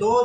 2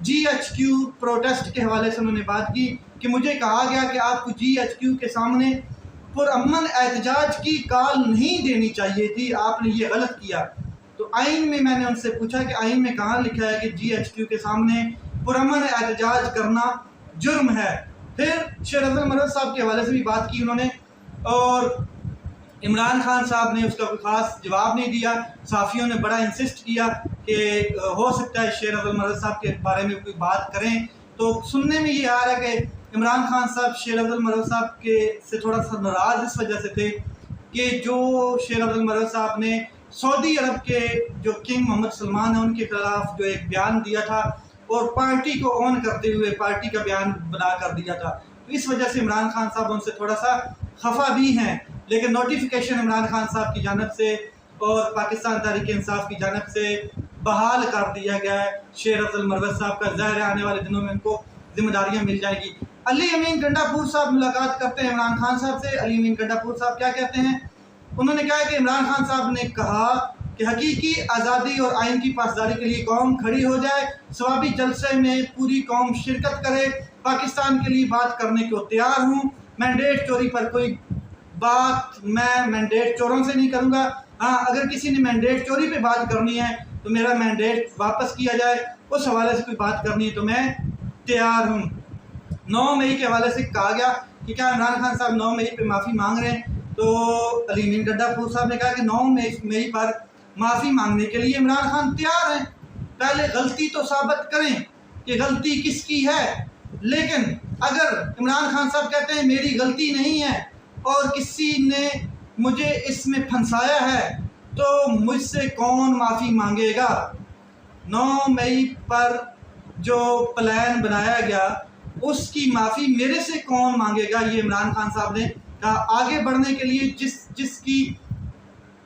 GHQ protest کے حوالے سے انہوں نے بات کی کہ مجھے کہا گیا کہ آپ کو GHQ کے سامنے پرامن احتجاج کی کال نہیں دینی چاہیے تھی، آپ نے یہ غلط کیا۔ تو آئین میں نے ان سے پوچھا کہ آئین میں کہاں لکھا ہے کہ GHQ کے سامنے پرامن احتجاج کرنا جرم ہے؟ پھر شیر افضل مرود صاحب کے حوالے سے بھی بات کی انہوں نے، اور عمران خان صاحب نے اس کا کوئی خاص جواب نہیں دیا۔ صحافیوں نے بڑا انسسٹ کیا کہ ہو سکتا ہے شیر افضل مرود صاحب کے بارے میں کوئی بات کریں، تو سننے میں یہ آ رہا ہے کہ عمران خان صاحب شیر افضل مرود صاحب کے سے تھوڑا سا ناراض اس وجہ سے تھے کہ جو شیر افضل مرود صاحب نے سعودی عرب کے جو کنگ محمد سلمان ہیں ان کے خلاف جو ایک بیان دیا تھا اور پارٹی کو اون کرتے ہوئے پارٹی کا بیان بنا کر دیا تھا، تو اس وجہ سے عمران خان صاحب ان سے تھوڑا سا خفا بھی ہیں۔ لیکن نوٹیفیکیشن عمران خان صاحب کی جانب سے اور پاکستان تحریک انصاف کی جانب سے بحال کر دیا گیا ہے شیر افضل مرود صاحب کا۔ ظاہر ہے آنے والے دنوں میں ان کو ذمہ داریاں مل جائیں گی۔ علی امین گنڈا پور صاحب ملاقات کرتے ہیں عمران خان صاحب سے۔ علی امین گنڈا پور صاحب کیا کہتے ہیں؟ انہوں نے کہا کہ عمران خان صاحب نے کہا کہ حقیقی آزادی اور آئین کی پاسداری کے لیے قوم کھڑی ہو جائے، ثوابی جلسے میں پوری قوم شرکت کرے، پاکستان کے لیے بات کرنے کو تیار ہوں، مینڈیٹ چوری پر کوئی بات میں مینڈیٹ چوروں سے نہیں کروں گا، ہاں اگر کسی نے مینڈیٹ چوری پہ بات کرنی ہے تو میرا مینڈیٹ واپس کیا جائے، اس حوالے سے کوئی بات کرنی ہے تو میں تیار ہوں۔ 9 مئی کے حوالے سے کہا گیا کہ کیا عمران خان صاحب 9 مئی پہ معافی مانگ رہے ہیں، تو علی امین گنڈا پور صاحب نے کہا کہ 9 مئی پر معافی مانگنے کے لیے عمران خان تیار ہیں، پہلے غلطی تو ثابت کریں کہ غلطی کس کی ہے۔ لیکن اگر عمران خان صاحب کہتے ہیں میری غلطی نہیں ہے اور کسی نے مجھے اس میں پھنسایا ہے تو مجھ سے کون معافی مانگے گا؟ 9 مئی پر جو پلان بنایا گیا اس کی معافی میرے سے کون مانگے گا؟ یہ عمران خان صاحب نے کہا۔ آگے بڑھنے کے لیے جس کی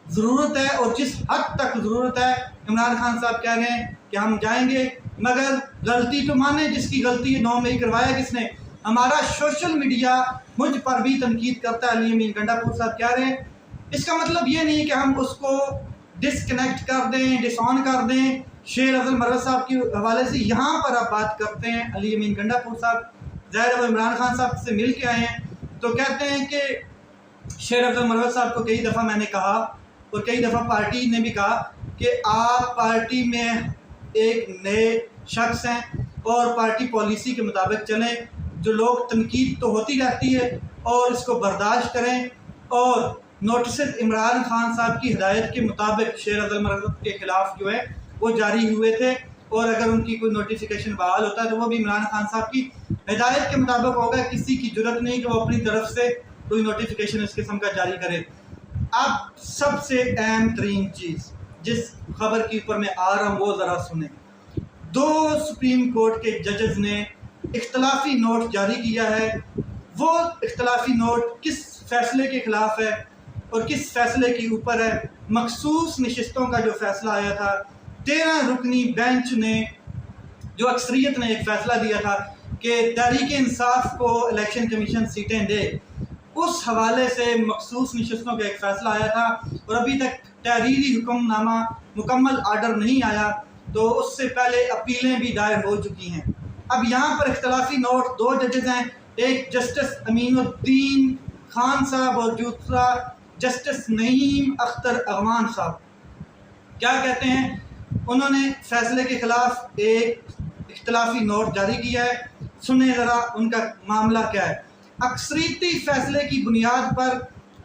ضرورت ہے اور جس حد تک ضرورت ہے، عمران خان صاحب کہہ رہے ہیں کہ ہم جائیں گے، مگر غلطی تو مانے جس کی غلطی ہے۔ 9 مئی کروایا کس نے؟ ہمارا سوشل میڈیا مجھ پر بھی تنقید کرتا ہے، علی امین گنڈا پور صاحب کہہ رہے ہیں۔ اس کا مطلب یہ نہیں کہ ہم اس کو ڈسکنیکٹ کر دیں، ڈس آن کر دیں۔ شیر افضل مرود صاحب کے حوالے سے یہاں پر آپ بات کرتے ہیں علی امین گنڈا پور صاحب، ظاہر ہے وہ عمران خان صاحب سے مل کے آئے ہیں، تو کہتے ہیں کہ شیر افضل مرود صاحب کو کئی دفعہ میں نے کہا اور کئی دفعہ پارٹی نے بھی کہا کہ آپ پارٹی میں ایک نئے شخص ہیں اور پارٹی پالیسی کے مطابق چلیں، جو لوگ تنقید تو ہوتی رہتی ہے اور اس کو برداشت کریں، اور نوٹسز عمران خان صاحب کی ہدایت کے مطابق شیر افضل مرود کے خلاف جو ہے وہ جاری ہوئے تھے، اور اگر ان کی کوئی نوٹیفیکیشن بحال ہوتا ہے تو وہ بھی عمران خان صاحب کی ہدایت کے مطابق ہوگا۔ کسی کی جرت نہیں کہ وہ اپنی طرف سے کوئی نوٹیفیکیشن اس قسم کا جاری کرے۔ اب سب سے اہم ترین چیز جس خبر کے اوپر میں آ رہا ہوں وہ ذرا سنیں۔ 2 سپریم کورٹ کے ججز نے اختلافی نوٹ جاری کیا ہے۔ وہ اختلافی نوٹ کس فیصلے کے خلاف ہے اور کس فیصلے کے اوپر ہے؟ مخصوص نشستوں کا جو فیصلہ آیا تھا، 13 رکنی بینچ نے جو اکثریت نے ایک فیصلہ دیا تھا کہ تحریک انصاف کو الیکشن کمیشن سیٹیں دے، اس حوالے سے مخصوص نشستوں کا ایک فیصلہ آیا تھا، اور ابھی تک تحریری حکم نامہ مکمل آرڈر نہیں آیا، تو اس سے پہلے اپیلیں بھی دائر ہو چکی ہیں۔ اب یہاں پر اختلافی نوٹ 2 ججز ہیں، ایک جسٹس امین الدین خان صاحب اور دوسرا جسٹس نعیم اختر اغوان صاحب۔ کیا کہتے ہیں؟ انہوں نے فیصلے کے خلاف ایک اختلافی نوٹ جاری کیا ہے، سنیں ذرا ان کا معاملہ کیا ہے۔ اکثریتی فیصلے کی بنیاد پر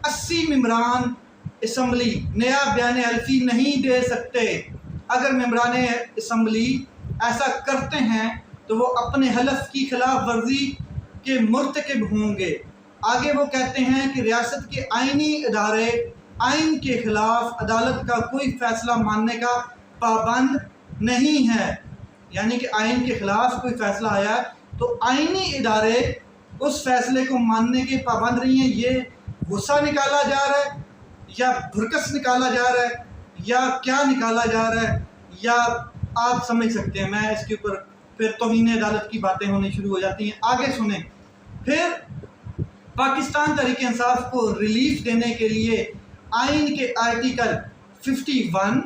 80 ممبران اسمبلی نیا بیان حلفی نہیں دے سکتے۔ اگر ممبران اسمبلی ایسا کرتے ہیں تو وہ اپنے حلف کی خلاف ورزی کے مرتکب ہوں گے۔ آگے وہ کہتے ہیں کہ ریاست کے آئینی ادارے آئین کے خلاف عدالت کا کوئی فیصلہ ماننے کا پابند نہیں ہے، یعنی کہ آئین کے خلاف کوئی فیصلہ آیا تو آئینی ادارے اس فیصلے کو ماننے کے پابند نہیں ہیں۔ یہ غصہ نکالا جا رہا ہے یا بھرکس نکالا جا رہا ہے یا کیا نکالا جا رہا ہے، یا آپ سمجھ سکتے ہیں۔ میں اس کے اوپر پھر توہین عدالت کی باتیں ہونی شروع ہو جاتی ہیں۔ آگے سنیں۔ پھر پاکستان تحریک انصاف کو ریلیف دینے کے لیے آئین کے آرٹیکل 51،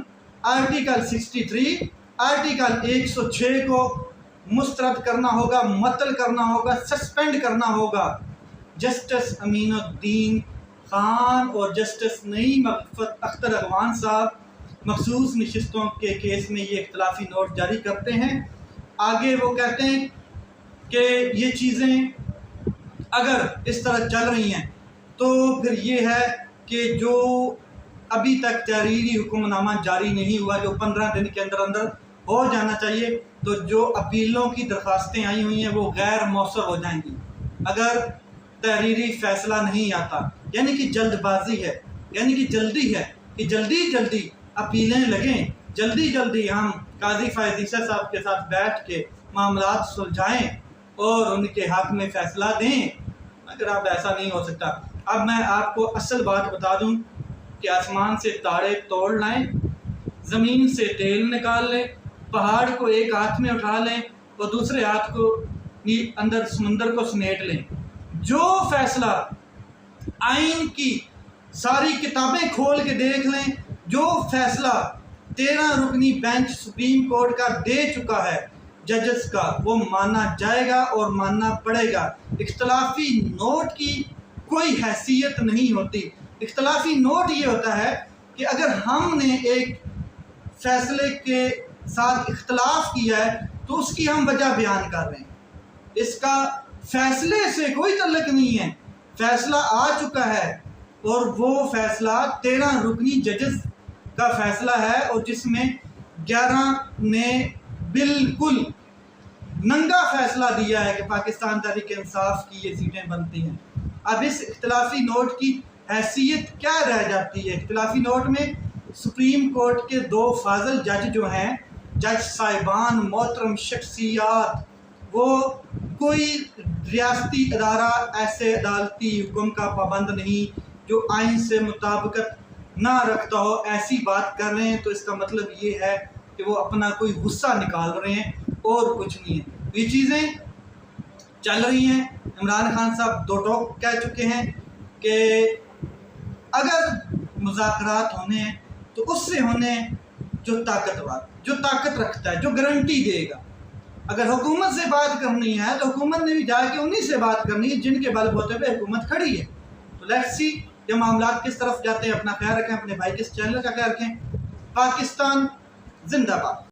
آرٹیکل 63، آرٹیکل 106 کو مسترد کرنا ہوگا، معطل کرنا ہوگا، سسپینڈ کرنا ہوگا۔ جسٹس امین الدین خان اور جسٹس نعیم اختر اغوان صاحب مخصوص نشستوں کے کیس میں یہ اختلافی نوٹ جاری کرتے ہیں۔ آگے وہ کہتے ہیں کہ یہ چیزیں اگر اس طرح چل رہی ہیں تو پھر یہ ہے کہ جو ابھی تک تحریری حکم نامہ جاری نہیں ہوا، جو 15 دن کے اندر اندر ہو جانا چاہیے، تو جو اپیلوں کی درخواستیں آئی ہوئی ہیں وہ غیر مؤثر ہو جائیں گی اگر تحریری فیصلہ نہیں آتا۔ یعنی کہ جلد بازی ہے، یعنی کہ جلدی ہے کہ جلدی اپیلیں لگیں، جلدی ہم قاضی فائز عیسیٰ صاحب کے ساتھ بیٹھ کے معاملات سلجھائیں اور ان کے حق میں فیصلہ دیں۔ مگر اب ایسا نہیں ہو سکتا۔ اب میں آپ کو اصل بات بتا دوں کہ آسمان سے تارے توڑ لائیں، زمین سے تیل نکال لیں، پہاڑ کو ایک ہاتھ میں اٹھا لیں اور دوسرے ہاتھ کو اندر سمندر کو سمیٹ لیں، جو فیصلہ آئین کی ساری کتابیں کھول کے دیکھ لیں، جو فیصلہ 13 رکنی بینچ سپریم کورٹ کا دے چکا ہے ججز کا، وہ مانا جائے گا اور ماننا پڑے گا۔ اختلافی نوٹ کی کوئی حیثیت نہیں ہوتی۔ اختلافی نوٹ یہ ہوتا ہے کہ اگر ہم نے ایک فیصلے کے ساتھ اختلاف کیا ہے تو اس کی ہم وجہ بیان کر رہے ہیں، اس کا فیصلے سے کوئی تعلق نہیں ہے۔ فیصلہ آ چکا ہے اور وہ فیصلہ 13 رکنی ججز کا فیصلہ ہے، اور جس میں 11 نے بالکل ننگا فیصلہ دیا ہے کہ پاکستان تحریک انصاف کی یہ سیٹیں بنتی ہیں۔ اب اس اختلافی نوٹ کی حیثیت کیا رہ جاتی ہے؟ اختلافی نوٹ میں سپریم کورٹ کے 2 فاضل جج جو ہیں، جج صاحبان، محترم شخصیات، وہ کوئی ریاستی ادارہ ایسے عدالتی حکم کا پابند نہیں جو آئین سے مطابقت نہ رکھتا ہو، ایسی بات کر رہے ہیں تو اس کا مطلب یہ ہے کہ وہ اپنا کوئی غصہ نکال رہے ہیں اور کچھ نہیں ہے۔ یہ چیزیں چل رہی ہیں۔ عمران خان صاحب 2 ٹوک کہہ چکے ہیں کہ اگر مذاکرات ہونے ہیں تو اس سے ہونے جو طاقتور، جو طاقت رکھتا ہے، جو گارنٹی دے گا۔ اگر حکومت سے بات کرنی ہے تو حکومت نے بھی جا کے انہی سے بات کرنی ہے جن کے بل بوتے پہ حکومت کھڑی ہے۔ تو لیٹس سی یہ معاملات کس طرف جاتے ہیں۔ اپنا خیال رکھیں، اپنے بھائی کے اس چینل کا خیال رکھیں۔ پاکستان زندہ باد۔